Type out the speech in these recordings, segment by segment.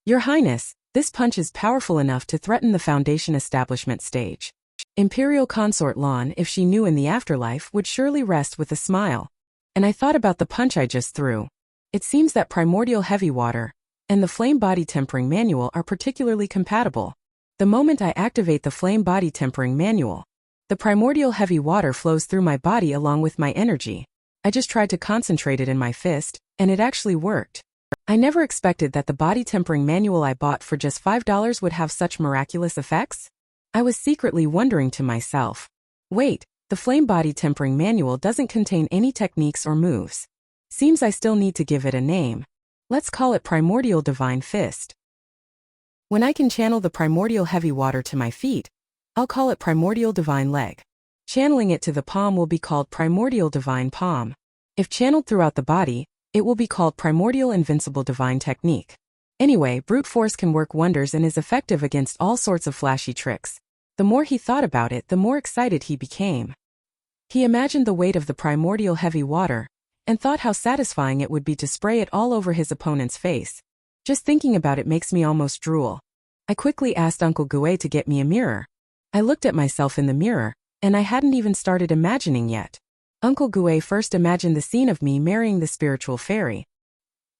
Your Highness, this punch is powerful enough to threaten the Foundation establishment stage. Imperial Consort Lan, if she knew in the afterlife, would surely rest with a smile. And I thought about the punch I just threw. It seems that primordial heavy water and the flame body tempering manual are particularly compatible. The moment I activate the flame body tempering manual, the primordial heavy water flows through my body along with my energy. I just tried to concentrate it in my fist, and it actually worked. I never expected that the body tempering manual I bought for just $5 would have such miraculous effects. I was secretly wondering to myself, wait, the flame body tempering manual doesn't contain any techniques or moves. Seems I still need to give it a name. Let's call it Primordial Divine Fist. When I can channel the primordial heavy water to my feet, I'll call it Primordial Divine Leg. Channeling it to the palm will be called Primordial Divine Palm. If channeled throughout the body, it will be called Primordial Invincible Divine Technique. Anyway, brute force can work wonders and is effective against all sorts of flashy tricks. The more he thought about it, the more excited he became. He imagined the weight of the primordial heavy water, and thought how satisfying it would be to spray it all over his opponent's face. Just thinking about it makes me almost drool. I quickly asked Uncle Gue to get me a mirror. I looked at myself in the mirror, and I hadn't even started imagining yet. Uncle Gue first imagined the scene of me marrying the spiritual fairy.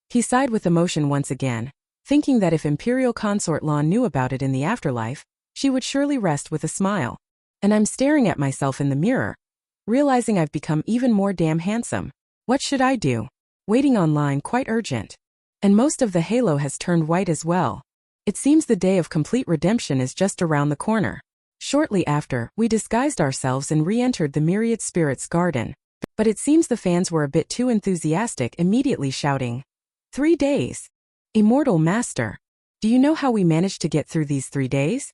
He sighed with emotion once again, thinking that if Imperial Consort Lan knew about it in the afterlife, she would surely rest with a smile. And I'm staring at myself in the mirror, realizing I've become even more damn handsome. What should I do? Waiting online quite urgent. And most of the halo has turned white as well. It seems the day of complete redemption is just around the corner. Shortly after, we disguised ourselves and re-entered the Myriad Spirits garden. But it seems the fans were a bit too enthusiastic, immediately shouting, 3 days! Immortal Master! Do you know how we managed to get through these 3 days?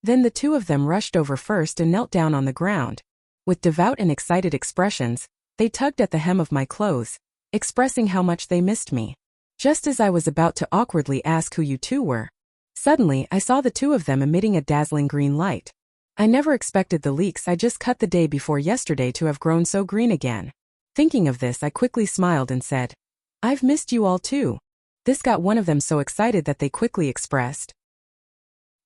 Then the two of them rushed over first and knelt down on the ground. With devout and excited expressions, they tugged at the hem of my clothes, expressing how much they missed me. Just as I was about to awkwardly ask who you two were, suddenly I saw the two of them emitting a dazzling green light. I never expected the leeks I just cut the day before yesterday to have grown so green again. Thinking of this, I quickly smiled and said, I've missed you all too. This got one of them so excited that they quickly expressed,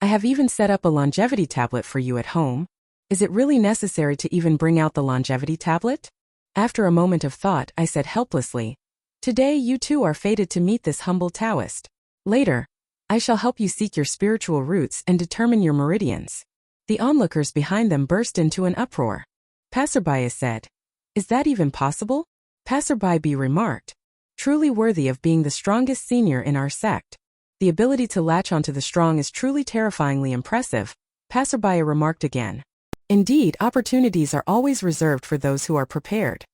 I have even set up a longevity tablet for you at home. Is it really necessary to even bring out the longevity tablet? After a moment of thought, I said helplessly, Today you two are fated to meet this humble Taoist. Later, I shall help you seek your spiritual roots and determine your meridians. The onlookers behind them burst into an uproar. Passerby said, Is that even possible? Passerby B remarked, Truly worthy of being the strongest senior in our sect. The ability to latch onto the strong is truly terrifyingly impressive, Passerby remarked again. Indeed, opportunities are always reserved for those who are prepared.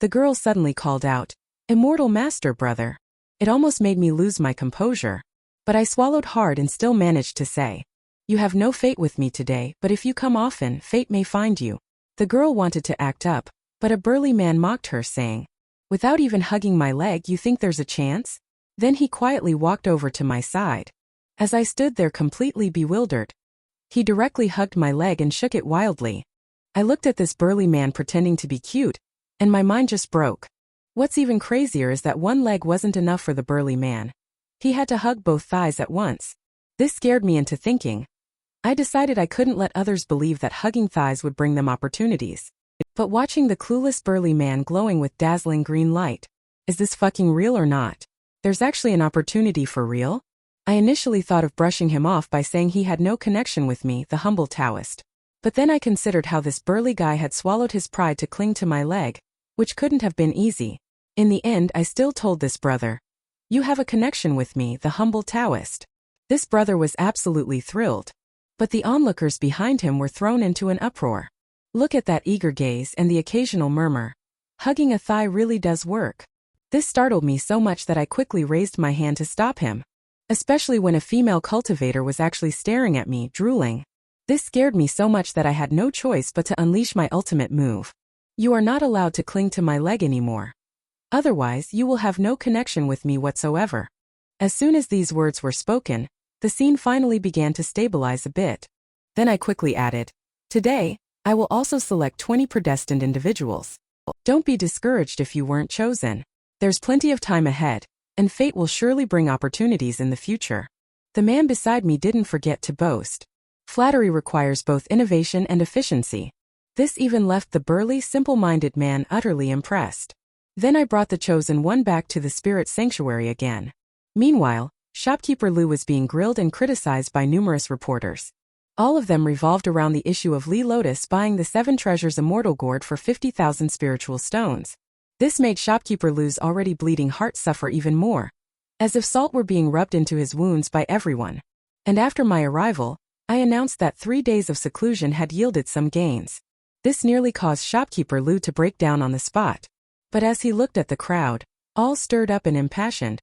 The girl suddenly called out, Immortal Master, brother. It almost made me lose my composure. But I swallowed hard and still managed to say, You have no fate with me today, but if you come often, fate may find you. The girl wanted to act up, but a burly man mocked her, saying, Without even hugging my leg, you think there's a chance? Then he quietly walked over to my side. As I stood there completely bewildered, he directly hugged my leg and shook it wildly. I looked at this burly man pretending to be cute, and my mind just broke. What's even crazier is that one leg wasn't enough for the burly man. He had to hug both thighs at once. This scared me into thinking. I decided I couldn't let others believe that hugging thighs would bring them opportunities. But watching the clueless burly man glowing with dazzling green light, is this fucking real or not? There's actually an opportunity for real? I initially thought of brushing him off by saying he had no connection with me, the humble Taoist. But then I considered how this burly guy had swallowed his pride to cling to my leg, which couldn't have been easy. In the end, I still told this brother, You have a connection with me, the humble Taoist. This brother was absolutely thrilled. But the onlookers behind him were thrown into an uproar. Look at that eager gaze and the occasional murmur. Hugging a thigh really does work. This startled me so much that I quickly raised my hand to stop him. Especially when a female cultivator was actually staring at me, drooling. This scared me so much that I had no choice but to unleash my ultimate move. You are not allowed to cling to my leg anymore. Otherwise, you will have no connection with me whatsoever. As soon as these words were spoken, the scene finally began to stabilize a bit. Then I quickly added, Today, I will also select 20 predestined individuals. Don't be discouraged if you weren't chosen. There's plenty of time ahead, and fate will surely bring opportunities in the future. The man beside me didn't forget to boast. Flattery requires both innovation and efficiency. This even left the burly, simple-minded man utterly impressed. Then I brought the chosen one back to the spirit sanctuary again. Meanwhile, shopkeeper Lu was being grilled and criticized by numerous reporters. All of them revolved around the issue of Lee Lotus buying the 7 treasures immortal gourd for 50,000 spiritual stones. This made shopkeeper Lu's already bleeding heart suffer even more, as if salt were being rubbed into his wounds by everyone. And after my arrival, I announced that 3 days of seclusion had yielded some gains. This nearly caused shopkeeper Lu to break down on the spot. But as he looked at the crowd, all stirred up and impassioned.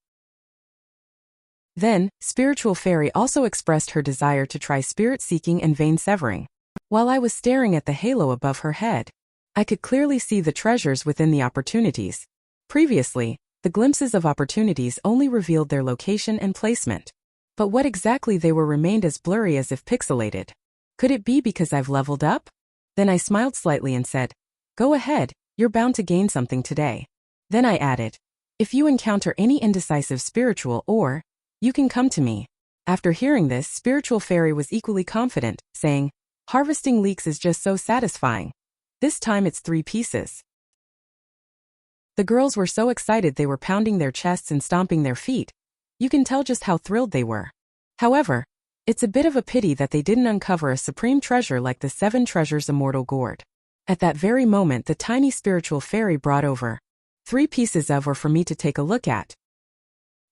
Then, Spiritual Fairy also expressed her desire to try spirit-seeking and vein severing. While I was staring at the halo above her head, I could clearly see the treasures within the opportunities. Previously, the glimpses of opportunities only revealed their location and placement. But what exactly they were remained as blurry as if pixelated. Could it be because I've leveled up? Then I smiled slightly and said, "Go ahead, you're bound to gain something today." Then I added, "If you encounter any indecisive spiritual or, you can come to me." After hearing this, Spiritual Fairy was equally confident, saying, "Harvesting leeks is just so satisfying. This time it's 3 pieces." The girls were so excited they were pounding their chests and stomping their feet. You can tell just how thrilled they were. However, it's a bit of a pity that they didn't uncover a supreme treasure like the 7 treasures immortal gourd. At that very moment, the tiny Spiritual Fairy brought over 3 pieces of or for me to take a look at.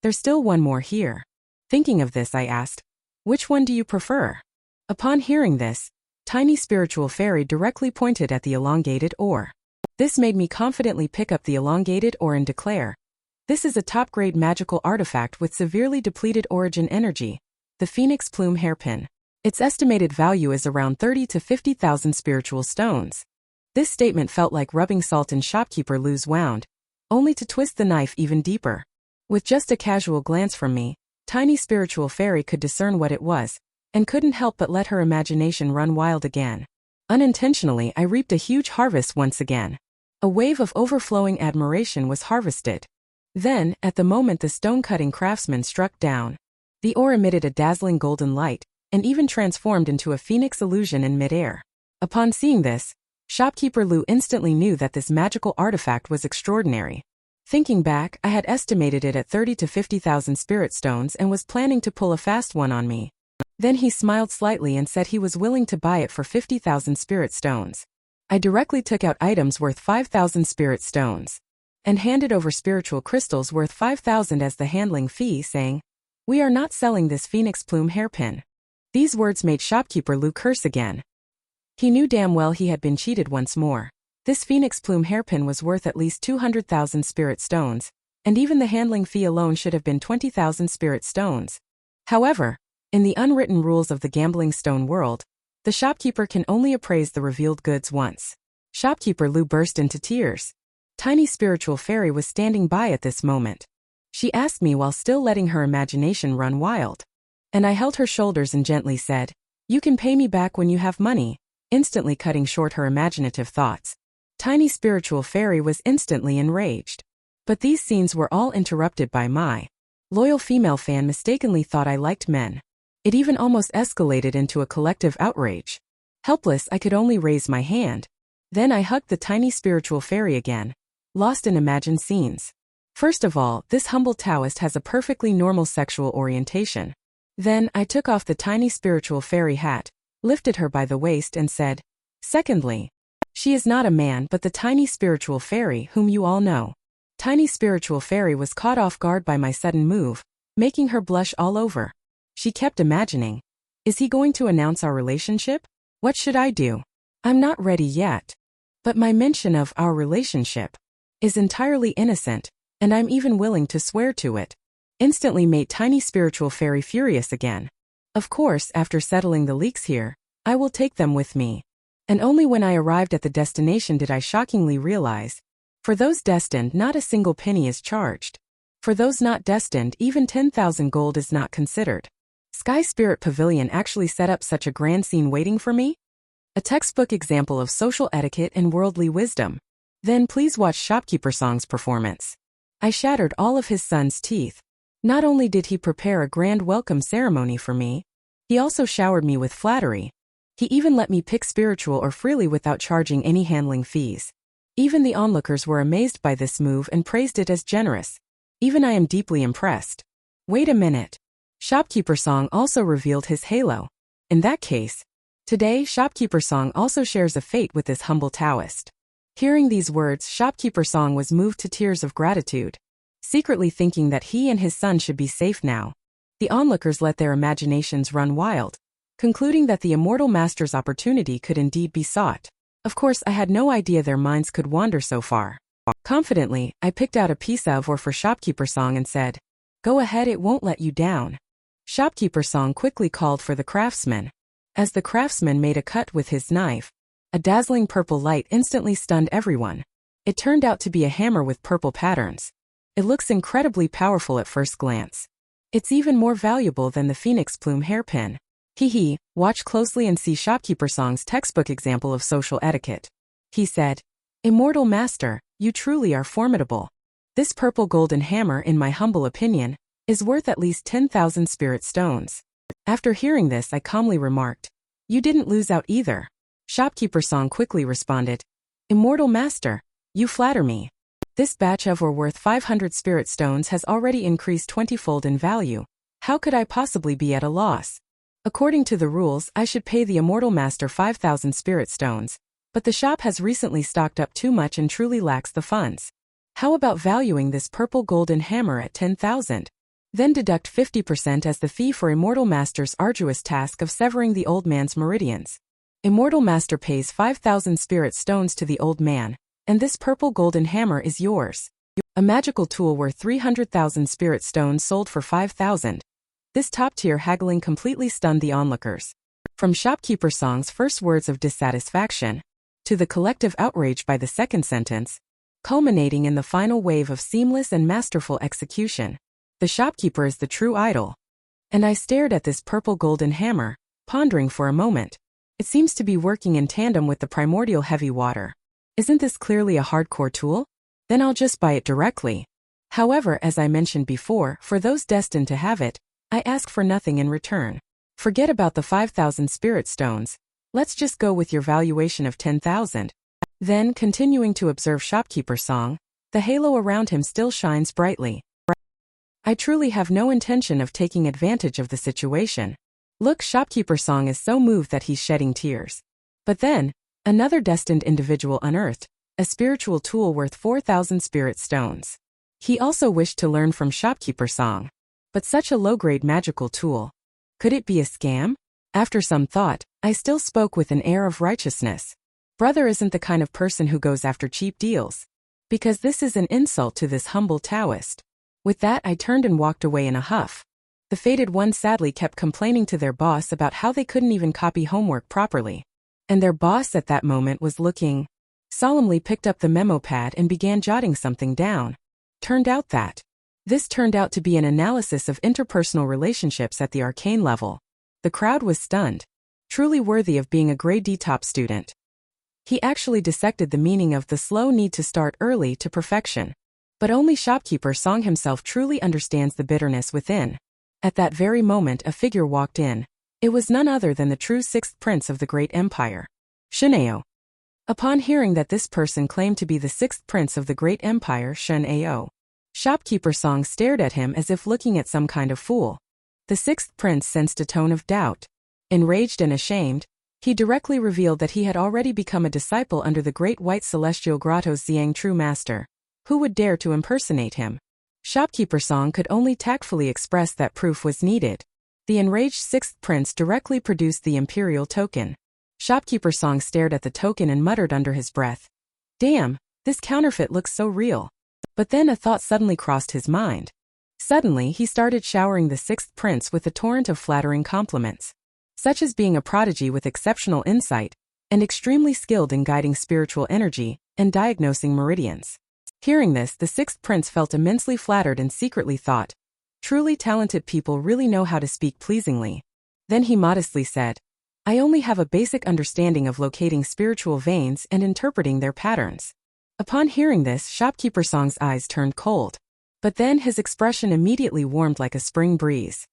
"There's still one more here." Thinking of this, I asked, "Which one do you prefer?" Upon hearing this, tiny Spiritual Fairy directly pointed at the elongated ore. This made me confidently pick up the elongated ore and declare, "This is a top-grade magical artifact with severely depleted origin energy, the Phoenix Plume Hairpin. Its estimated value is around 30 to 50,000 spiritual stones." This statement felt like rubbing salt in shopkeeper Lu's wound, only to twist the knife even deeper. With just a casual glance from me, tiny Spiritual Fairy could discern what it was, and couldn't help but let her imagination run wild again. Unintentionally, I reaped a huge harvest once again. A wave of overflowing admiration was harvested. Then, at the moment the stone-cutting craftsman struck down, the ore emitted a dazzling golden light, and even transformed into a phoenix illusion in midair. Upon seeing this, shopkeeper Lu instantly knew that this magical artifact was extraordinary. Thinking back, I had estimated it at 30 to 50,000 spirit stones and was planning to pull a fast one on me. Then he smiled slightly and said he was willing to buy it for 50,000 spirit stones. I directly took out items worth 5,000 spirit stones and handed over spiritual crystals worth 5,000 as the handling fee, saying, "We are not selling this Phoenix Plume hairpin." These words made shopkeeper Lu curse again. He knew damn well he had been cheated once more. This Phoenix Plume hairpin was worth at least 200,000 spirit stones, and even the handling fee alone should have been 20,000 spirit stones. However, in the unwritten rules of the gambling stone world, the shopkeeper can only appraise the revealed goods once. Shopkeeper Lu burst into tears. Tiny Spiritual Fairy was standing by at this moment. She asked me while still letting her imagination run wild. And I held her shoulders and gently said, "You can pay me back when you have money," instantly cutting short her imaginative thoughts. Tiny Spiritual Fairy was instantly enraged. But these scenes were all interrupted by my loyal female fan mistakenly thought I liked men. It even almost escalated into a collective outrage. Helpless, I could only raise my hand. Then I hugged the tiny Spiritual Fairy again, lost in imagined scenes. First of all, this humble Taoist has a perfectly normal sexual orientation. Then I took off the tiny Spiritual Fairy hat, lifted her by the waist and said, "Secondly, she is not a man but the tiny Spiritual Fairy whom you all know." Tiny Spiritual Fairy was caught off guard by my sudden move, making her blush all over. She kept imagining, is he going to announce our relationship? What should I do? I'm not ready yet. But my mention of our relationship is entirely innocent, and I'm even willing to swear to it. Instantly made Tiny Spiritual Fairy furious again. Of course, after settling the leaks here, I will take them with me. And only when I arrived at the destination did I shockingly realize, for those destined, not a single penny is charged. For those not destined, even 10,000 gold is not considered. Sky Spirit Pavilion actually set up such a grand scene waiting for me? A textbook example of social etiquette and worldly wisdom. Then please watch Shopkeeper Song's performance. I shattered all of his son's teeth. Not only did he prepare a grand welcome ceremony for me, he also showered me with flattery. He even let me pick spiritual or freely without charging any handling fees. Even the onlookers were amazed by this move and praised it as generous. Even I am deeply impressed. Wait a minute. Shopkeeper Song also revealed his halo. In that case, today Shopkeeper Song also shares a fate with this humble Taoist. Hearing these words, Shopkeeper Song was moved to tears of gratitude, secretly thinking that he and his son should be safe now. The onlookers let their imaginations run wild, concluding that the immortal master's opportunity could indeed be sought. Of course, I had no idea their minds could wander so far. Confidently, I picked out a piece of ore for Shopkeeper Song and said, "Go ahead, it won't let you down." Shopkeeper Song quickly called for the craftsman. As the craftsman made a cut with his knife, a dazzling purple light instantly stunned everyone. It turned out to be a hammer with purple patterns. It looks incredibly powerful at first glance. It's even more valuable than the phoenix plume hairpin. Hee, watch closely and see Shopkeeper Song's textbook example of social etiquette. He said, "Immortal Master, you truly are formidable. This purple golden hammer, in my humble opinion, is worth at least 10,000 spirit stones." After hearing this, I calmly remarked, "You didn't lose out either." Shopkeeper Song quickly responded, "Immortal Master, you flatter me. This batch of ore worth 500 spirit stones has already increased 20-fold in value. How could I possibly be at a loss? According to the rules, I should pay the Immortal Master 5,000 spirit stones, but the shop has recently stocked up too much and truly lacks the funds. How about valuing this purple golden hammer at 10,000? Then deduct 50% as the fee for Immortal Master's arduous task of severing the old man's meridians. Immortal Master pays 5,000 spirit stones to the old man, and this purple golden hammer is yours. A magical tool worth 300,000 spirit stones sold for 5,000. This top-tier haggling completely stunned the onlookers. From Shopkeeper Song's first words of dissatisfaction, to the collective outrage by the second sentence, culminating in the final wave of seamless and masterful execution, the shopkeeper is the true idol. And I stared at this purple golden hammer, pondering for a moment. It seems to be working in tandem with the primordial heavy water. Isn't this clearly a hardcore tool? Then I'll just buy it directly. However, as I mentioned before, for those destined to have it, I ask for nothing in return. Forget about the 5,000 spirit stones. Let's just go with your valuation of 10,000. Then, continuing to observe Shopkeeper Song, the halo around him still shines brightly. I truly have no intention of taking advantage of the situation. Look, Shopkeeper Song is so moved that he's shedding tears. But then, another destined individual unearthed a spiritual tool worth 4,000 spirit stones. He also wished to learn from Shopkeeper Song. But such a low-grade magical tool. Could it be a scam? After some thought, I still spoke with an air of righteousness. Brother isn't the kind of person who goes after cheap deals. Because this is an insult to this humble Taoist. With that, I turned and walked away in a huff. The fated ones sadly kept complaining to their boss about how they couldn't even copy homework properly. And their boss at that moment was looking, solemnly picked up the memo pad and began jotting something down. This turned out to be an analysis of interpersonal relationships at the arcane level. The crowd was stunned. Truly worthy of being a grade D top student. He actually dissected the meaning of the slow need to start early to perfection. But only Shopkeeper Song himself truly understands the bitterness within. At that very moment, a figure walked in. It was none other than the true sixth prince of the great empire, Shen Tian. Upon hearing that this person claimed to be the sixth prince of the great empire, Shen Tian, Shopkeeper Song stared at him as if looking at some kind of fool. The sixth prince sensed a tone of doubt. Enraged and ashamed, he directly revealed that he had already become a disciple under the great white celestial grotto's true master. Who would dare to impersonate him? Shopkeeper Song could only tactfully express that proof was needed. The enraged sixth prince directly produced the imperial token. Shopkeeper Song stared at the token and muttered under his breath, "Damn, this counterfeit looks so real." But then a thought suddenly crossed his mind. Suddenly, he started showering the sixth prince with a torrent of flattering compliments, such as being a prodigy with exceptional insight, and extremely skilled in guiding spiritual energy and diagnosing meridians. Hearing this, the sixth prince felt immensely flattered and secretly thought, truly talented people really know how to speak pleasingly. Then he modestly said, "I only have a basic understanding of locating spiritual veins and interpreting their patterns." Upon hearing this, Shopkeeper Song's eyes turned cold. But then his expression immediately warmed like a spring breeze.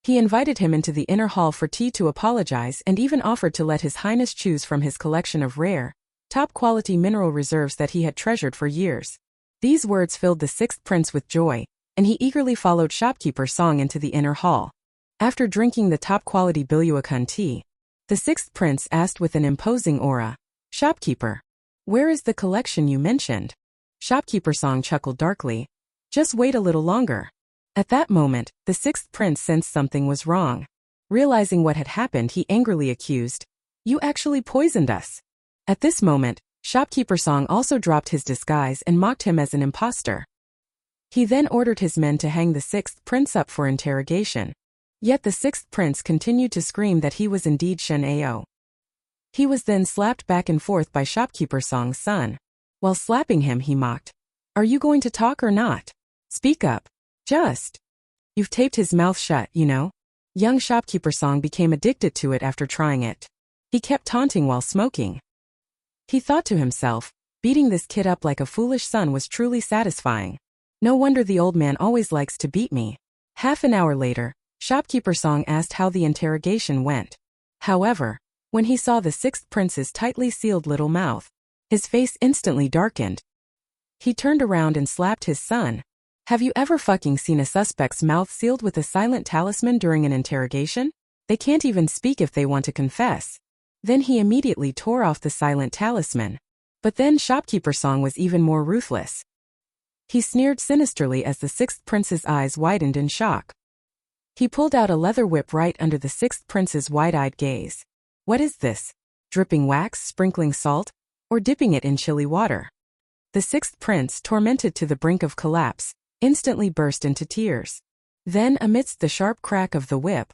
He invited him into the inner hall for tea to apologize and even offered to let His Highness choose from his collection of rare, top-quality mineral reserves that he had treasured for years. These words filled the sixth prince with joy, and he eagerly followed shopkeeper Song into the inner hall. After drinking the top-quality Biluakun tea, the sixth prince asked with an imposing aura, "Shopkeeper, where is the collection you mentioned?" Shopkeeper Song chuckled darkly. "Just wait a little longer." At that moment, the sixth prince sensed something was wrong. Realizing what had happened, he angrily accused, "You actually poisoned us." At this moment, Shopkeeper Song also dropped his disguise and mocked him as an imposter. He then ordered his men to hang the sixth prince up for interrogation. Yet the sixth prince continued to scream that he was indeed Shen Ao. He was then slapped back and forth by Shopkeeper Song's son. While slapping him, he mocked, "Are you going to talk or not? Speak up. You've taped his mouth shut, you know." Young Shopkeeper Song became addicted to it after trying it. He kept taunting while smoking. He thought to himself, beating this kid up like a foolish son was truly satisfying. No wonder the old man always likes to beat me. Half an hour later, Shopkeeper Song asked how the interrogation went. However, when he saw the sixth prince's tightly sealed little mouth, his face instantly darkened. He turned around and slapped his son. "Have you ever fucking seen a suspect's mouth sealed with a silent talisman during an interrogation? They can't even speak if they want to confess." Then he immediately tore off the silent talisman. But then Shopkeeper Song was even more ruthless. He sneered sinisterly as the sixth prince's eyes widened in shock. He pulled out a leather whip right under the sixth prince's wide-eyed gaze. "What is this? Dripping wax, sprinkling salt, or dipping it in chilly water?" The sixth prince, tormented to the brink of collapse, instantly burst into tears. Then, amidst the sharp crack of the whip,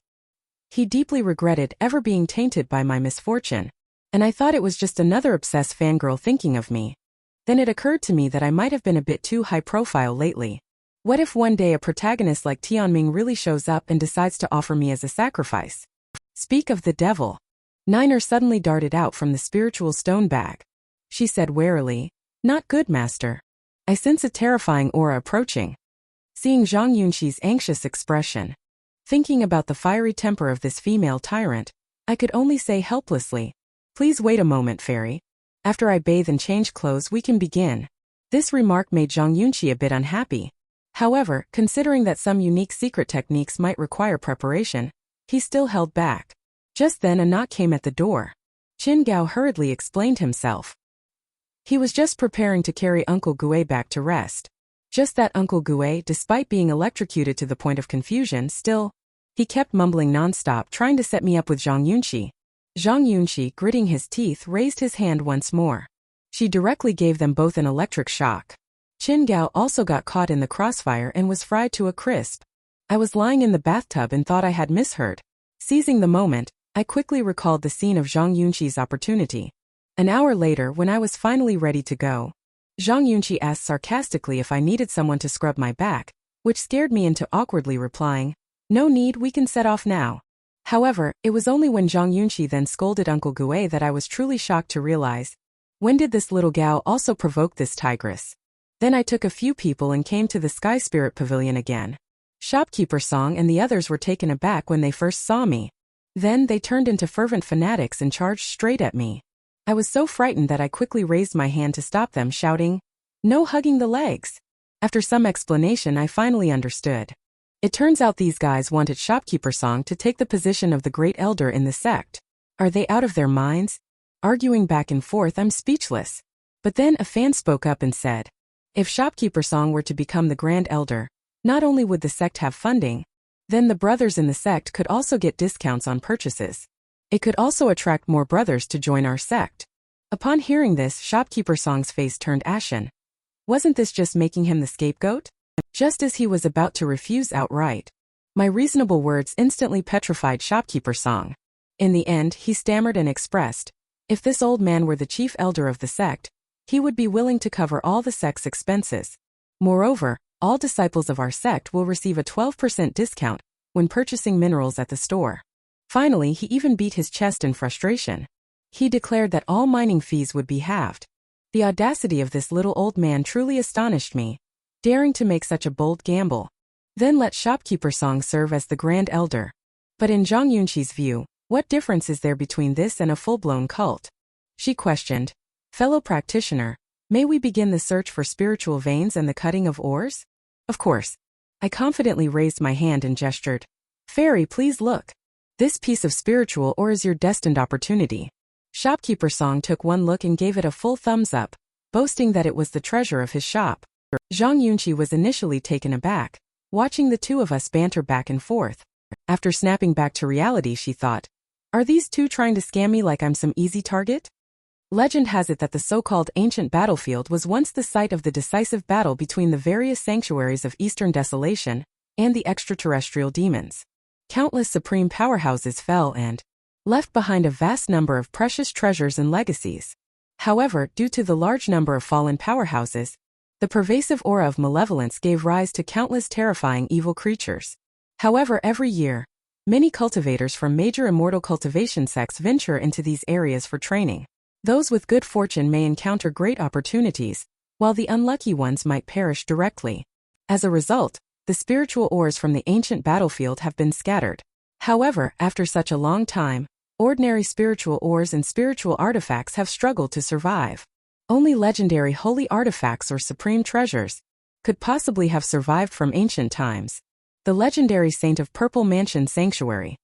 he deeply regretted ever being tainted by my misfortune, and I thought it was just another obsessed fangirl thinking of me. Then it occurred to me that I might have been a bit too high-profile lately. What if one day a protagonist like Tianming really shows up and decides to offer me as a sacrifice? Speak of the devil. Niner suddenly darted out from the spiritual stone bag. She said warily, "Not good, master. I sense a terrifying aura approaching." Seeing Zhang Yunxi's anxious expression, thinking about the fiery temper of this female tyrant, I could only say helplessly, "Please wait a moment, fairy. After I bathe and change clothes we can begin." This remark made Zhang Yunxi a bit unhappy. However, considering that some unique secret techniques might require preparation, he still held back. Just then a knock came at the door. Qin Gao hurriedly explained himself. He was just preparing to carry Uncle Gue back to rest. Just that Uncle Gue, despite being electrocuted to the point of confusion, he kept mumbling non-stop, trying to set me up with Zhang Yunxi. Zhang Yunxi, gritting his teeth, raised his hand once more. She directly gave them both an electric shock. Qin Gao also got caught in the crossfire and was fried to a crisp. I was lying in the bathtub and thought I had misheard. Seizing the moment, I quickly recalled the scene of Zhang Yunxi's opportunity. An hour later, when I was finally ready to go, Zhang Yunxi asked sarcastically if I needed someone to scrub my back, which scared me into awkwardly replying, "No need, we can set off now." However, it was only when Zhang Yunxi then scolded Uncle Gue that I was truly shocked to realize, when did this little Gao also provoke this tigress? Then I took a few people and came to the Sky Spirit Pavilion again. Shopkeeper Song and the others were taken aback when they first saw me. Then they turned into fervent fanatics and charged straight at me. I was so frightened that I quickly raised my hand to stop them, shouting, "No hugging the legs." After some explanation, I finally understood. It turns out these guys wanted Shopkeeper Song to take the position of the Great Elder in the sect. Are they out of their minds? Arguing back and forth, I'm speechless. But then a fan spoke up and said, if Shopkeeper Song were to become the Grand Elder, not only would the sect have funding, then the brothers in the sect could also get discounts on purchases. It could also attract more brothers to join our sect. Upon hearing this, Shopkeeper Song's face turned ashen. Wasn't this just making him the scapegoat? Just as he was about to refuse outright, my reasonable words instantly petrified Shopkeeper Song. In the end, he stammered and expressed, if this old man were the chief elder of the sect, he would be willing to cover all the sect's expenses. Moreover, all disciples of our sect will receive a 12% discount when purchasing minerals at the store. Finally, he even beat his chest in frustration. He declared that all mining fees would be halved. The audacity of this little old man truly astonished me. daring to make such a bold gamble. Then let shopkeeper Song serve as the Grand Elder. But in Zhang Yunqi's view, what difference is there between this and a full-blown cult? She questioned. Fellow practitioner, may we begin the search for spiritual veins and the cutting of ores? Of course. I confidently raised my hand and gestured. Fairy, please look. This piece of spiritual ore is your destined opportunity. Shopkeeper Song took one look and gave it a full thumbs up, boasting that it was the treasure of his shop. Zhang Yunqi was initially taken aback, watching the two of us banter back and forth. After snapping back to reality, she thought, are these two trying to scam me like I'm some easy target? Legend has it that the so-called ancient battlefield was once the site of the decisive battle between the various sanctuaries of Eastern Desolation and the extraterrestrial demons. Countless supreme powerhouses fell and left behind a vast number of precious treasures and legacies. However, due to the large number of fallen powerhouses, the pervasive aura of malevolence gave rise to countless terrifying evil creatures. However, every year, many cultivators from major immortal cultivation sects venture into these areas for training. Those with good fortune may encounter great opportunities, while the unlucky ones might perish directly. As a result, the spiritual ores from the ancient battlefield have been scattered. However, after such a long time, ordinary spiritual ores and spiritual artifacts have struggled to survive. Only legendary holy artifacts or supreme treasures could possibly have survived from ancient times. The legendary Saint of Purple Mansion Sanctuary.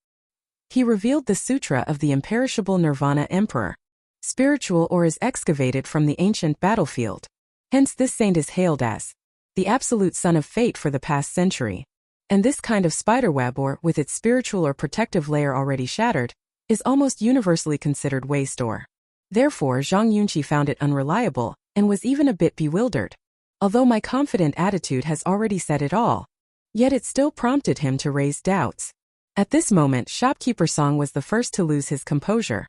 He revealed the Sutra of the Imperishable Nirvana Emperor. Spiritual ore is excavated from the ancient battlefield. Hence this saint is hailed as the absolute son of fate for the past century. And this kind of spiderweb ore, with its spiritual or protective layer already shattered, is almost universally considered waste ore. Therefore, Zhang Yunqi found it unreliable, and was even a bit bewildered. Although my confident attitude has already said it all, yet it still prompted him to raise doubts. At this moment, shopkeeper Song was the first to lose his composure.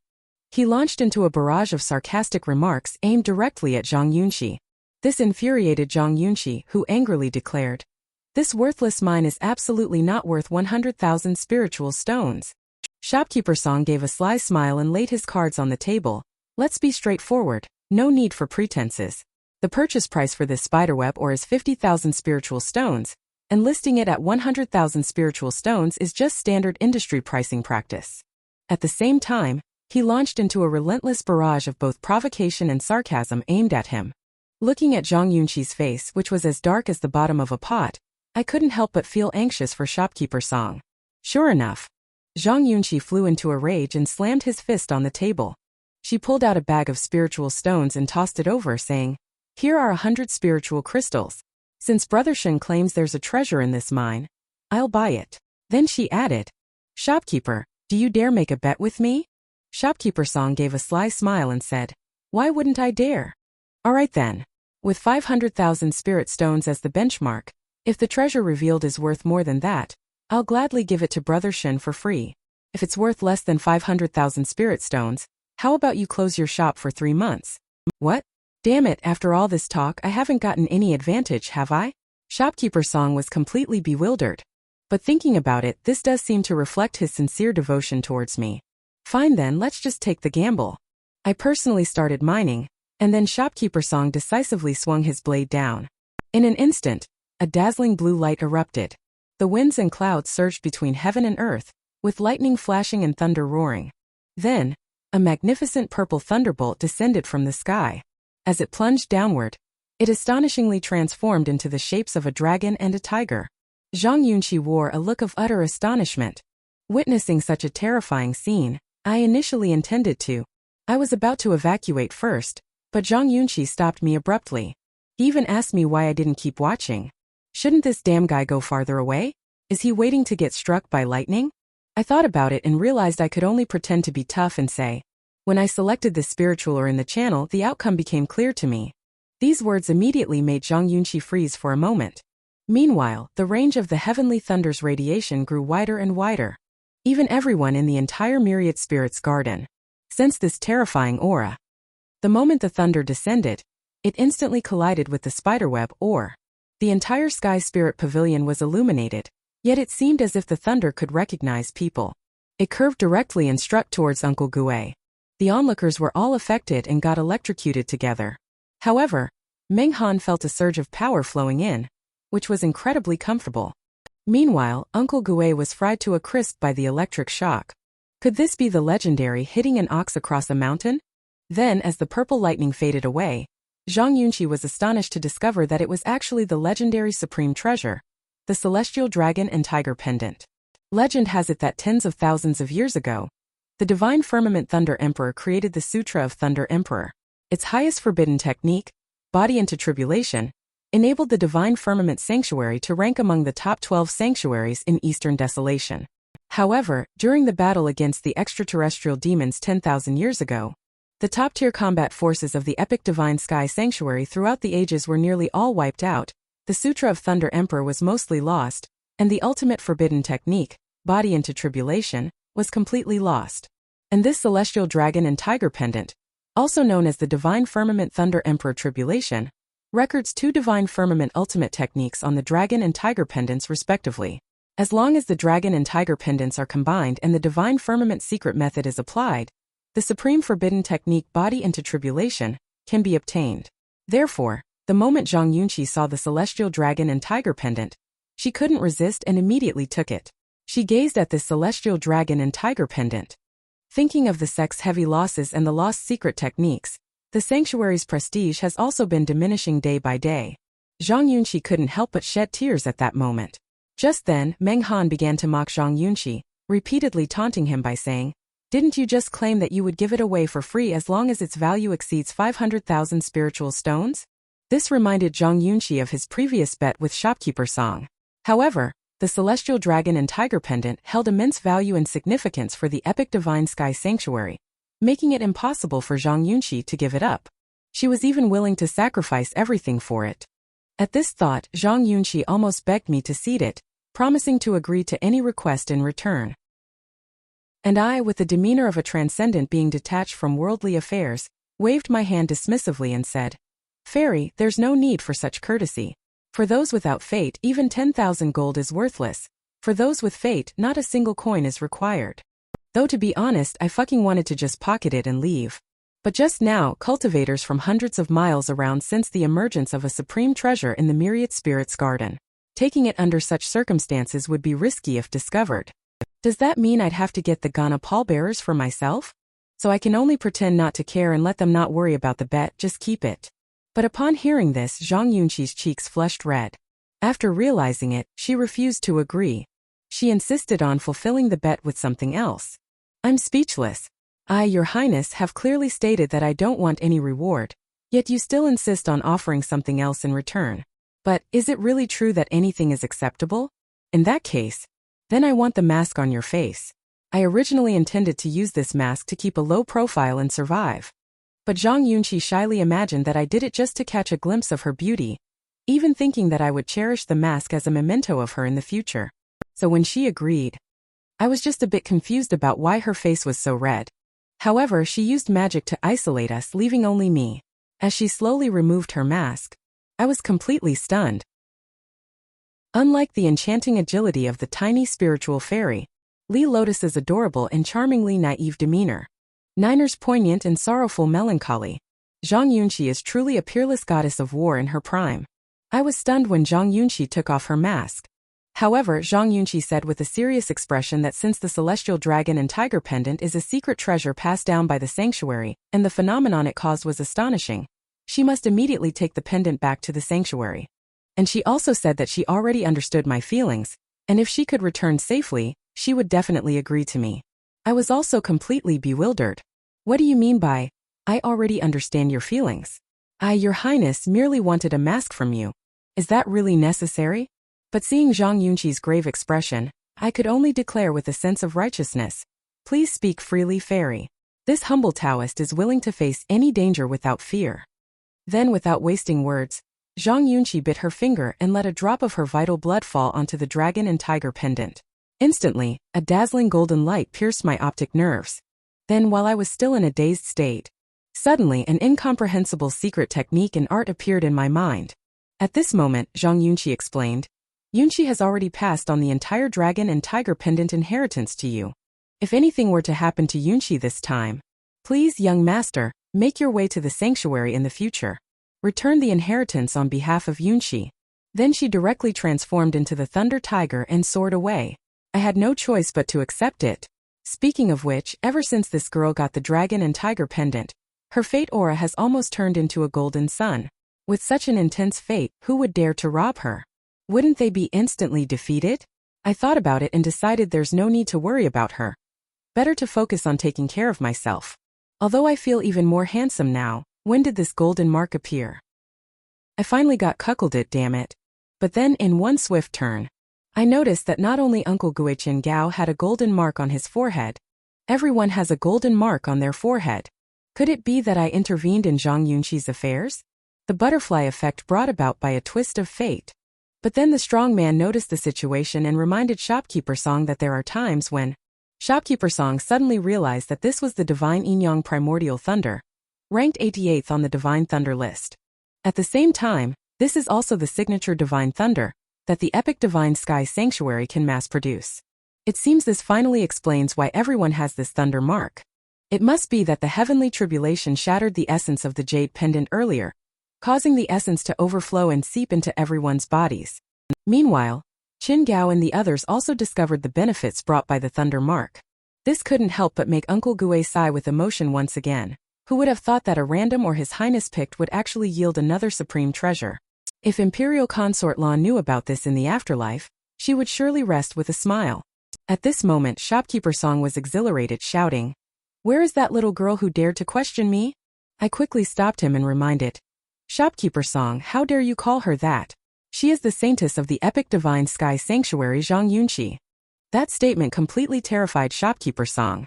He launched into a barrage of sarcastic remarks aimed directly at Zhang Yunqi. This infuriated Zhang Yunqi, who angrily declared, "This worthless mine is absolutely not worth 100,000 spiritual stones." Shopkeeper Song gave a sly smile and laid his cards on the table. Let's be straightforward, no need for pretenses. The purchase price for this spiderweb ore is 50,000 spiritual stones, and listing it at 100,000 spiritual stones is just standard industry pricing practice. At the same time, he launched into a relentless barrage of both provocation and sarcasm aimed at him. Looking at Zhang Yunqi's face, which was as dark as the bottom of a pot, I couldn't help but feel anxious for shopkeeper Song. Sure enough, Zhang Yunqi flew into a rage and slammed his fist on the table. She pulled out a bag of spiritual stones and tossed it over, saying, "Here are 100 spiritual crystals. Since Brother Shen claims there's a treasure in this mine, I'll buy it." Then she added, "Shopkeeper, do you dare make a bet with me?" Shopkeeper Song gave a sly smile and said, "Why wouldn't I dare? All right then. With 500,000 spirit stones as the benchmark, if the treasure revealed is worth more than that, I'll gladly give it to Brother Shen for free. If it's worth less than 500,000 spirit stones, how about you close your shop for 3 months? What? Damn it, after all this talk I haven't gotten any advantage, have I? Shopkeeper Song was completely bewildered. But thinking about it, this does seem to reflect his sincere devotion towards me. Fine then, let's just take the gamble. I personally started mining, and then shopkeeper Song decisively swung his blade down. In an instant, a dazzling blue light erupted. The winds and clouds surged between heaven and earth, with lightning flashing and thunder roaring. Then, a magnificent purple thunderbolt descended from the sky. As it plunged downward, it astonishingly transformed into the shapes of a dragon and a tiger. Zhang Yunqi wore a look of utter astonishment. Witnessing such a terrifying scene, I initially intended to. I was about to evacuate first, but Zhang Yunqi stopped me abruptly. He even asked me why I didn't keep watching. Shouldn't this damn guy go farther away? Is he waiting to get struck by lightning? I thought about it and realized I could only pretend to be tough and say, when I selected this spiritual ore in the channel, the outcome became clear to me. These words immediately made Zhang Yunqi freeze for a moment. Meanwhile, the range of the heavenly thunder's radiation grew wider and wider. Even everyone in the entire Myriad Spirits Garden sensed this terrifying aura. The moment the thunder descended, it instantly collided with the spiderweb ore. The entire Sky Spirit Pavilion was illuminated, yet it seemed as if the thunder could recognize people. It curved directly and struck towards Uncle Gue. The onlookers were all affected and got electrocuted together. However, Meng Han felt a surge of power flowing in, which was incredibly comfortable. Meanwhile, Uncle Gue was fried to a crisp by the electric shock. Could this be the legendary hitting an ox across a mountain? Then, as the purple lightning faded away, Zhang Yunqi was astonished to discover that it was actually the legendary supreme treasure, the celestial dragon and tiger pendant. Legend has it that tens of thousands of years ago, the divine firmament Thunder Emperor created the Sutra of Thunder Emperor. Its highest forbidden technique, body into tribulation, enabled the divine firmament sanctuary to rank among the top 12 sanctuaries in Eastern Desolation. However, during the battle against the extraterrestrial demons 10,000 years ago, the top-tier combat forces of the epic Divine Sky Sanctuary throughout the ages were nearly all wiped out, the Sutra of Thunder Emperor was mostly lost, and the ultimate forbidden technique, body into tribulation, was completely lost. And this celestial dragon and tiger pendant, also known as the Divine Firmament Thunder Emperor Tribulation, records 2 Divine Firmament ultimate techniques on the dragon and tiger pendants respectively. As long as the dragon and tiger pendants are combined and the Divine Firmament secret method is applied, the supreme forbidden technique body into tribulation can be obtained. Therefore, the moment Zhang Yunqi saw the celestial dragon and tiger pendant, she couldn't resist and immediately took it. She gazed at this celestial dragon and tiger pendant. Thinking of the sect's heavy losses and the lost secret techniques, the sanctuary's prestige has also been diminishing day by day. Zhang Yunqi couldn't help but shed tears at that moment. Just then, Meng Han began to mock Zhang Yunqi, repeatedly taunting him by saying, "Didn't you just claim that you would give it away for free as long as its value exceeds 500,000 spiritual stones?" This reminded Zhang Yunqi of his previous bet with shopkeeper Song. However, the celestial dragon and tiger pendant held immense value and significance for the epic Divine Sky Sanctuary, making it impossible for Zhang Yunqi to give it up. She was even willing to sacrifice everything for it. At this thought, Zhang Yunqi almost begged me to cede it, promising to agree to any request in return. And I, with the demeanor of a transcendent being detached from worldly affairs, waved my hand dismissively and said, "Fairy, there's no need for such courtesy. For those without fate, even 10,000 gold is worthless. For those with fate, not a single coin is required." Though to be honest, I fucking wanted to just pocket it and leave. But just now, cultivators from hundreds of miles around sensed the emergence of a supreme treasure in the myriad spirits' garden. Taking it under such circumstances would be risky if discovered. Does that mean I'd have to get the Ghana pallbearers for myself? So I can only pretend not to care and let them not worry about the bet, just keep it. But upon hearing this, Zhang Yunqi's cheeks flushed red. After realizing it, she refused to agree. She insisted on fulfilling the bet with something else. I'm speechless. I, Your Highness, have clearly stated that I don't want any reward, yet you still insist on offering something else in return. But, is it really true that anything is acceptable? In that case, then I want the mask on your face. I originally intended to use this mask to keep a low profile and survive. But Zhang Yunqi shyly imagined that I did it just to catch a glimpse of her beauty, even thinking that I would cherish the mask as a memento of her in the future. So when she agreed, I was just a bit confused about why her face was so red. However, she used magic to isolate us, leaving only me. As she slowly removed her mask, I was completely stunned. Unlike the enchanting agility of the tiny spiritual fairy, Li Lotus's adorable and charmingly naive demeanor, Niner's poignant and sorrowful melancholy, Zhang Yunqi is truly a peerless goddess of war in her prime. I was stunned when Zhang Yunqi took off her mask. However, Zhang Yunqi said with a serious expression that since the celestial dragon and tiger pendant is a secret treasure passed down by the sanctuary, and the phenomenon it caused was astonishing, she must immediately take the pendant back to the sanctuary. And she also said that she already understood my feelings, and if she could return safely, she would definitely agree to me. I was also completely bewildered. What do you mean by, "I already understand your feelings"? Your Highness merely wanted a mask from you. Is that really necessary? But seeing Zhang Yunqi's grave expression, I could only declare with a sense of righteousness, "Please speak freely, fairy. This humble Taoist is willing to face any danger without fear." Then, without wasting words, Zhang Yunqi bit her finger and let a drop of her vital blood fall onto the dragon and tiger pendant. Instantly, a dazzling golden light pierced my optic nerves. Then, while I was still in a dazed state, suddenly an incomprehensible secret technique and art appeared in my mind. At this moment, Zhang Yunqi explained, "Yunqi has already passed on the entire dragon and tiger pendant inheritance to you. If anything were to happen to Yunqi this time, please, young master, make your way to the sanctuary in the future. Return the inheritance on behalf of Yunqi." Then she directly transformed into the Thunder Tiger and soared away. I had no choice but to accept it. Speaking of which, ever since this girl got the dragon and tiger pendant, her fate aura has almost turned into a golden sun. With such an intense fate, who would dare to rob her? Wouldn't they be instantly defeated? I thought about it and decided there's no need to worry about her. Better to focus on taking care of myself. Although I feel even more handsome now, when did this golden mark appear? I finally got cuckolded, damn it. But then in one swift turn, I noticed that not only Uncle Guichen Gao had a golden mark on his forehead, everyone has a golden mark on their forehead. Could it be that I intervened in Zhang Yunqi's affairs? The butterfly effect brought about by a twist of fate. But then the strong man noticed the situation and reminded Shopkeeper Song that there are times when Shopkeeper Song suddenly realized that this was the divine Yin-Yang primordial thunder, ranked 88th on the divine thunder list. At the same time, this is also the signature divine thunder that the epic divine sky sanctuary can mass produce. It seems this finally explains why everyone has this thunder mark. It must be that the heavenly tribulation shattered the essence of the jade pendant earlier, causing the essence to overflow and seep into everyone's bodies. Meanwhile, Qin Gao and the others also discovered the benefits brought by the thunder mark. This couldn't help but make Uncle Gue sigh with emotion once again. Who would have thought that a random or His Highness picked would actually yield another supreme treasure? If Imperial Consort Lan knew about this in the afterlife, she would surely rest with a smile. At this moment, Shopkeeper Song was exhilarated, shouting, "Where is that little girl who dared to question me?" I quickly stopped him and reminded, "Shopkeeper Song, how dare you call her that? She is the saintess of the epic divine sky sanctuary Zhang Yunqi." That statement completely terrified Shopkeeper Song.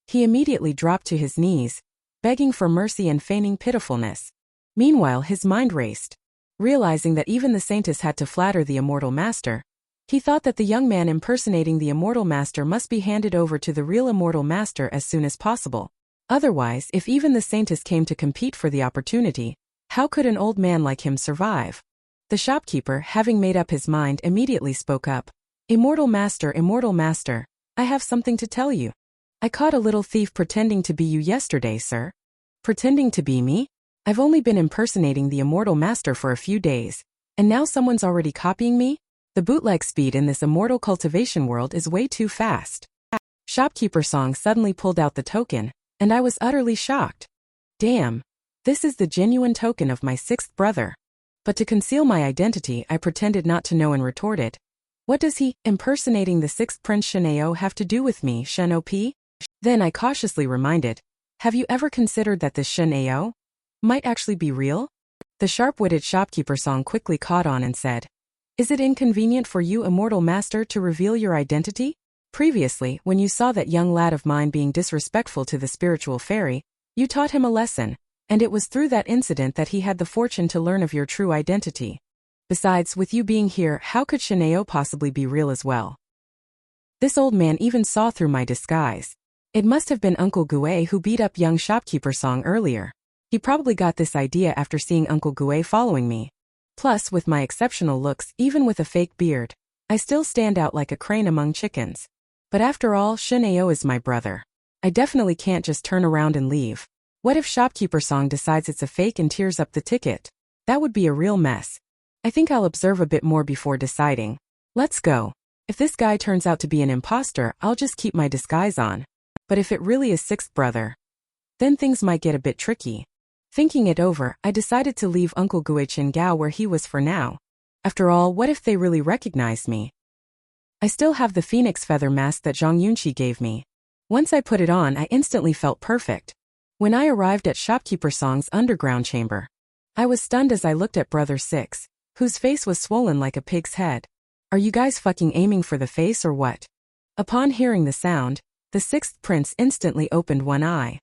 He immediately dropped to his knees, begging for mercy and feigning pitifulness. Meanwhile, his mind raced. Realizing that even the saintess had to flatter the immortal master, he thought that the young man impersonating the immortal master must be handed over to the real immortal master as soon as possible. Otherwise, if even the saintess came to compete for the opportunity, how could an old man like him survive? The shopkeeper, having made up his mind, immediately spoke up. Immortal master, I have something to tell you. I caught a little thief pretending to be you yesterday, sir." "Pretending to be me? I've only been impersonating the immortal master for a few days, and now someone's already copying me? The bootleg speed in this immortal cultivation world is way too fast." Shopkeeper Song suddenly pulled out the token, and I was utterly shocked. Damn, this is the genuine token of my sixth brother. But to conceal my identity, I pretended not to know and retorted, "What does he, impersonating the sixth Prince Shenao, have to do with me, Shen OP?" Then I cautiously reminded, "Have you ever considered that this Shenao might actually be real?" The sharp-witted Shopkeeper Song quickly caught on and said, "Is it inconvenient for you, immortal master, to reveal your identity? Previously, when you saw that young lad of mine being disrespectful to the spiritual fairy, you taught him a lesson, and it was through that incident that he had the fortune to learn of your true identity. Besides, with you being here, how could Shenao possibly be real as well?" This old man even saw through my disguise. It must have been Uncle Gue who beat up young Shopkeeper Song earlier. He probably got this idea after seeing Uncle Gue following me. Plus, with my exceptional looks, even with a fake beard, I still stand out like a crane among chickens. But after all, Shenao is my brother. I definitely can't just turn around and leave. What if Shopkeeper Song decides it's a fake and tears up the ticket? That would be a real mess. I think I'll observe a bit more before deciding. Let's go. If this guy turns out to be an imposter, I'll just keep my disguise on. But if it really is sixth brother, then things might get a bit tricky. Thinking it over, I decided to leave Uncle Guichen Gao where he was for now. After all, what if they really recognized me? I still have the phoenix feather mask that Zhang Yunqi gave me. Once I put it on, I instantly felt perfect. When I arrived at Shopkeeper Song's underground chamber, I was stunned as I looked at Brother Six, whose face was swollen like a pig's head. "Are you guys fucking aiming for the face or what?" Upon hearing the sound, the sixth prince instantly opened one eye.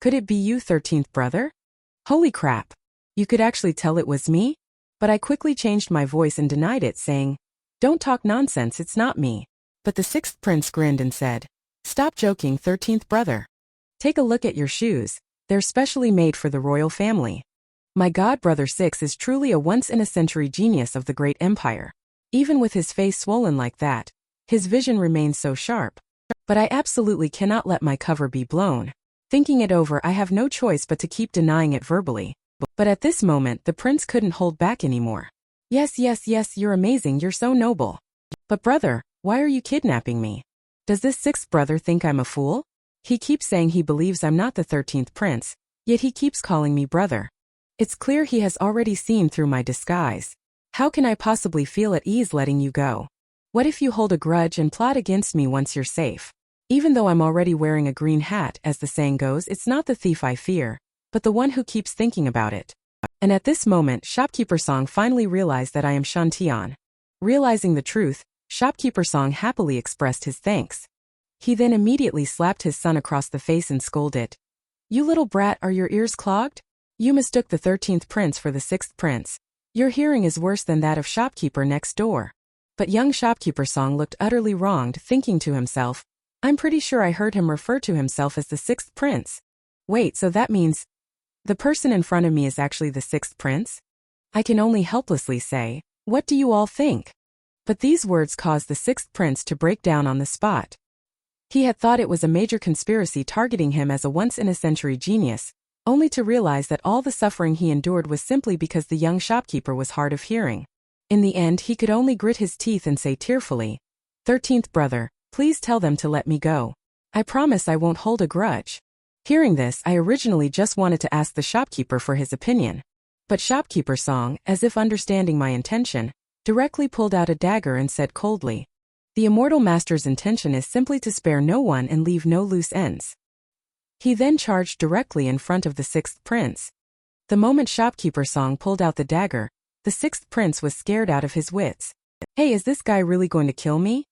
"Could it be you, 13th brother? Holy crap. You could actually tell it was me?" But I quickly changed my voice and denied it, saying, "Don't talk nonsense, it's not me." But the sixth prince grinned and said, "Stop joking, 13th brother. Take a look at your shoes, they're specially made for the royal family. My god, Brother Six is truly a once-in-a-century genius of the great empire. Even with his face swollen like that, his vision remains so sharp. But I absolutely cannot let my cover be blown. Thinking it over, I have no choice but to keep denying it verbally. But at this moment, the prince couldn't hold back anymore. Yes, yes, yes, you're amazing, you're so noble. But brother, why are you kidnapping me? Does this sixth brother think I'm a fool? He keeps saying he believes I'm not the 13th prince, yet he keeps calling me brother. It's clear he has already seen through my disguise. How can I possibly feel at ease letting you go? What if you hold a grudge and plot against me once you're safe? Even though I'm already wearing a green hat, as the saying goes, it's not the thief I fear, but the one who keeps thinking about it. And at this moment, Shopkeeper Song finally realized that I am Shen Tian. Realizing the truth, Shopkeeper Song happily expressed his thanks. He then immediately slapped his son across the face and scolded. You little brat, are your ears clogged? You mistook the 13th prince for the 6th prince. Your hearing is worse than that of shopkeeper next door. But young Shopkeeper Song looked utterly wronged, thinking to himself, I'm pretty sure I heard him refer to himself as the 6th prince. Wait, so that means the person in front of me is actually the 6th prince? I can only helplessly say, what do you all think? But these words caused the 6th prince to break down on the spot. He had thought it was a major conspiracy targeting him as a once-in-a-century genius, only to realize that all the suffering he endured was simply because the young shopkeeper was hard of hearing. In the end, he could only grit his teeth and say tearfully, 13th brother, please tell them to let me go. I promise I won't hold a grudge. Hearing this, I originally just wanted to ask the shopkeeper for his opinion. But Shopkeeper Song, as if understanding my intention, directly pulled out a dagger and said coldly, the immortal master's intention is simply to spare no one and leave no loose ends. He then charged directly in front of the 6th prince. The moment Shopkeeper Song pulled out the dagger, the 6th prince was scared out of his wits. Hey, is this guy really going to kill me?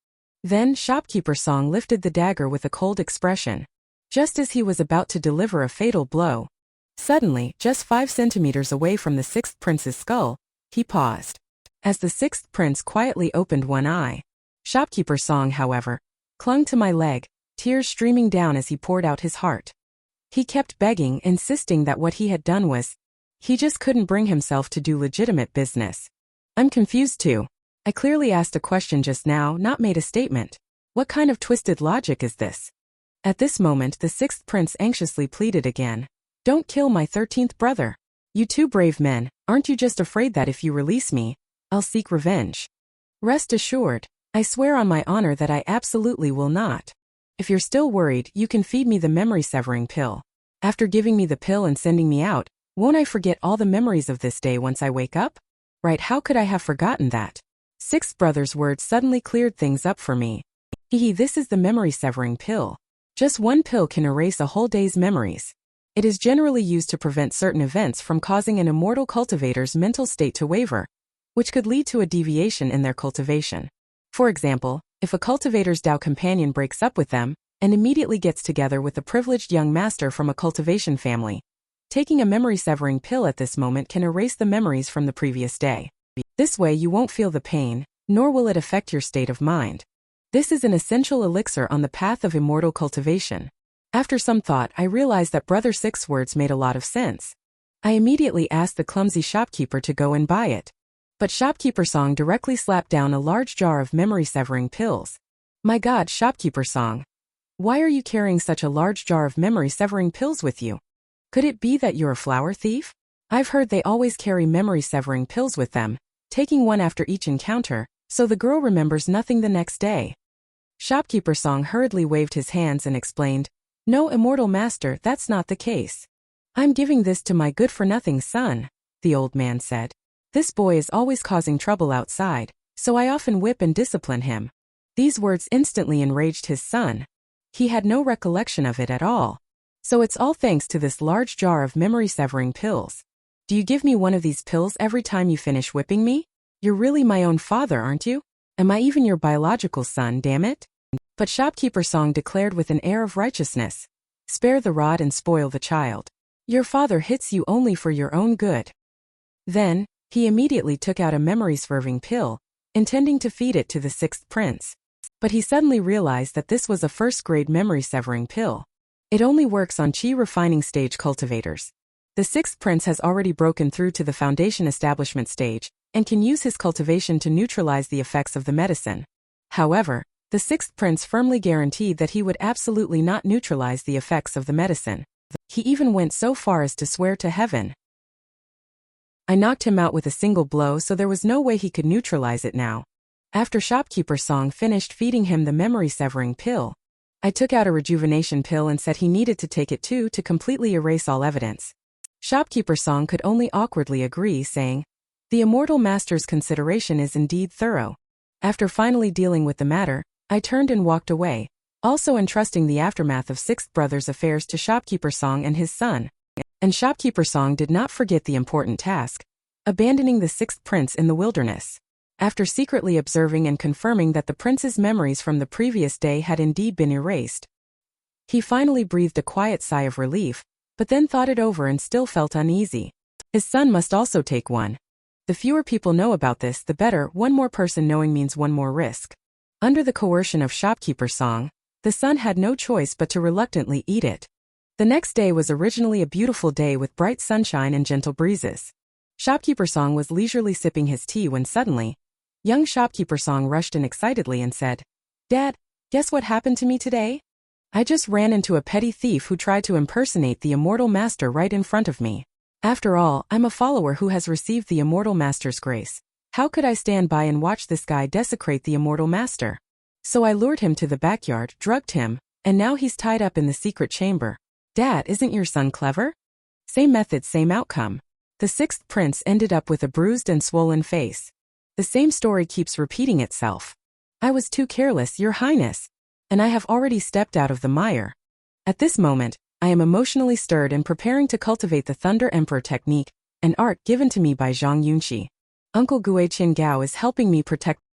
Then Shopkeeper Song lifted the dagger with a cold expression. Just as he was about to deliver a fatal blow, suddenly, just 5 centimeters away from the 6th prince's skull, he paused. As the 6th prince quietly opened one eye, Shopkeeper Song, however, clung to my leg, tears streaming down as he poured out his heart. He kept begging, insisting that what he had done was, he just couldn't bring himself to do legitimate business. I'm confused too. I clearly asked a question just now, not made a statement. What kind of twisted logic is this? At this moment, the 6th prince anxiously pleaded again. Don't kill my 13th brother. You two brave men, aren't you just afraid that if you release me, I'll seek revenge? Rest assured, I swear on my honor that I absolutely will not. If you're still worried, you can feed me the memory-severing pill. After giving me the pill and sending me out, won't I forget all the memories of this day once I wake up? Right, how could I have forgotten that? 6th brother's words suddenly cleared things up for me. This is the memory-severing pill. Just one pill can erase a whole day's memories. It is generally used to prevent certain events from causing an immortal cultivator's mental state to waver, which could lead to a deviation in their cultivation. For example, if a cultivator's Tao companion breaks up with them and immediately gets together with a privileged young master from a cultivation family, taking a memory-severing pill at this moment can erase the memories from the previous day. This way you won't feel the pain, nor will it affect your state of mind. This is an essential elixir on the path of immortal cultivation. After some thought, I realized that Brother Six's words made a lot of sense. I immediately asked the clumsy shopkeeper to go and buy it. But Shopkeeper Song directly slapped down a large jar of memory-severing pills. My God, Shopkeeper Song. Why are you carrying such a large jar of memory-severing pills with you? Could it be that you're a flower thief? I've heard they always carry memory-severing pills with them, taking one after each encounter, so the girl remembers nothing the next day. Shopkeeper Song hurriedly waved his hands and explained, No, immortal master, that's not the case. I'm giving this to my good-for-nothing son, the old man said. This boy is always causing trouble outside, so I often whip and discipline him. These words instantly enraged his son. He had no recollection of it at all. So it's all thanks to this large jar of memory-severing pills. Do you give me one of these pills every time you finish whipping me? You're really my own father, aren't you? Am I even your biological son, damn it? But Shopkeeper Song declared with an air of righteousness, Spare the rod and spoil the child. Your father hits you only for your own good. Then, he immediately took out a memory-severing pill, intending to feed it to the 6th prince. But he suddenly realized that this was a first-grade memory-severing pill. It only works on chi refining stage cultivators. The 6th prince has already broken through to the foundation establishment stage, and can use his cultivation to neutralize the effects of the medicine. However, the 6th prince firmly guaranteed that he would absolutely not neutralize the effects of the medicine. He even went so far as to swear to heaven I knocked him out with a single blow, so there was no way he could neutralize it now. After Shopkeeper Song finished feeding him the memory-severing pill, I took out a rejuvenation pill and said he needed to take it too to completely erase all evidence. Shopkeeper Song could only awkwardly agree, saying, "The Immortal Master's consideration is indeed thorough." After finally dealing with the matter, I turned and walked away, also entrusting the aftermath of Sixth Brother's affairs to Shopkeeper Song and his son. And Shopkeeper Song did not forget the important task, abandoning the sixth prince in the wilderness. After secretly observing and confirming that the prince's memories from the previous day had indeed been erased, he finally breathed a quiet sigh of relief, but then thought it over and still felt uneasy. His son must also take one. The fewer people know about this, the better. One more person knowing means one more risk. Under the coercion of Shopkeeper Song, the son had no choice but to reluctantly eat it. The next day was originally a beautiful day with bright sunshine and gentle breezes. Shopkeeper Song was leisurely sipping his tea when suddenly, young Shopkeeper Song rushed in excitedly and said, "Dad, guess what happened to me today? I just ran into a petty thief who tried to impersonate the Immortal Master right in front of me. After all, I'm a follower who has received the Immortal Master's grace. How could I stand by and watch this guy desecrate the Immortal Master? So I lured him to the backyard, drugged him, and now he's tied up in the secret chamber. Dad, isn't your son clever? Same method, same outcome." The sixth prince ended up with a bruised and swollen face. The same story keeps repeating itself. "I was too careless, Your Highness, and I have already stepped out of the mire. At this moment, I am emotionally stirred and preparing to cultivate the Thunder Emperor technique, an art given to me by Zhang Yunxi. Uncle Guichin Gao is helping me protect